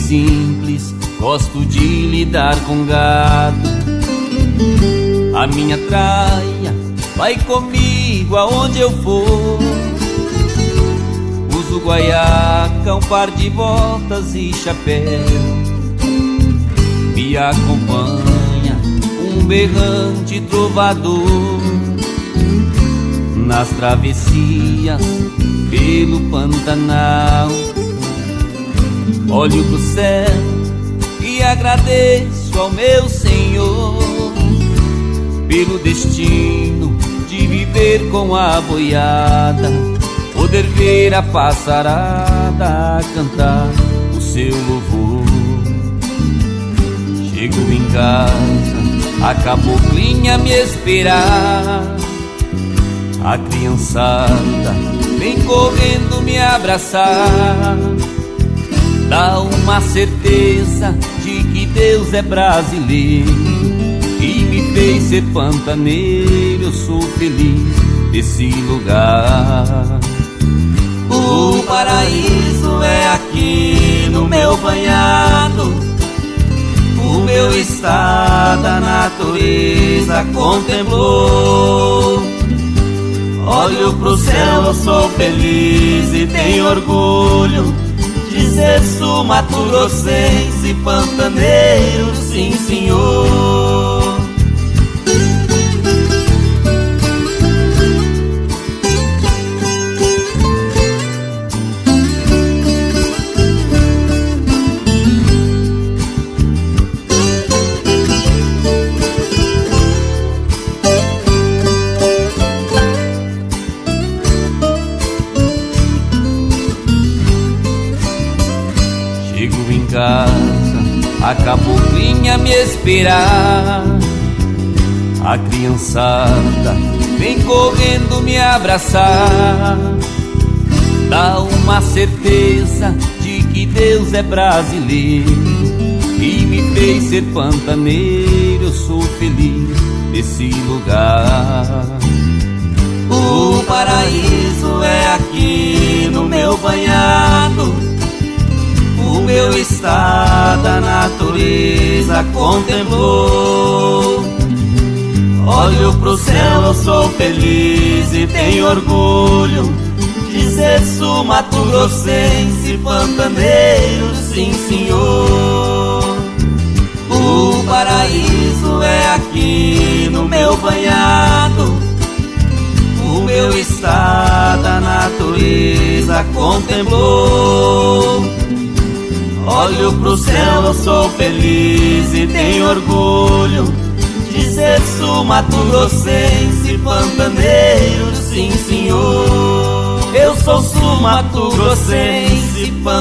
simples, gosto de lidar com gado. A minha traia vai comigo aonde eu for. Uso guaiaca, um par de botas e chapéu. Me acompanha um berrante trovador nas travessias pelo Pantanal. Olho pro céu e agradeço ao meu Senhor pelo destino de viver com a boiada, poder ver a passarada cantar o seu louvor. Chego em casa, a caboclinha me esperar. A criançada vem correndo me abraçar. Dá uma certeza de que Deus é brasileiro e me fez ser pantaneiro. Eu sou feliz desse lugar. O paraíso é aqui no meu banhado. O meu estado a natureza contemplou. Olho pro céu, eu sou feliz e tenho orgulho de ser sul-mato-grossense, pantaneiro, sim senhor. Chego em casa, a caboclinha me esperar. A criançada vem correndo me abraçar. Dá uma certeza de que Deus é brasileiro e me fez ser pantaneiro. Eu sou feliz desse lugar. O paraíso é aqui no meu banhado. O meu estado a natureza contemplou. Olho pro céu, eu sou feliz e tenho orgulho de ser sul-mato-grossense, pantaneiro, sim senhor. O paraíso é aqui no meu banhado. O meu estado a natureza contemplou. Olho pro céu, eu sou feliz e tenho orgulho de ser sul-mato-grossense, pantaneiro, sim senhor. Eu sou sul-mato-grossense, pantaneiro.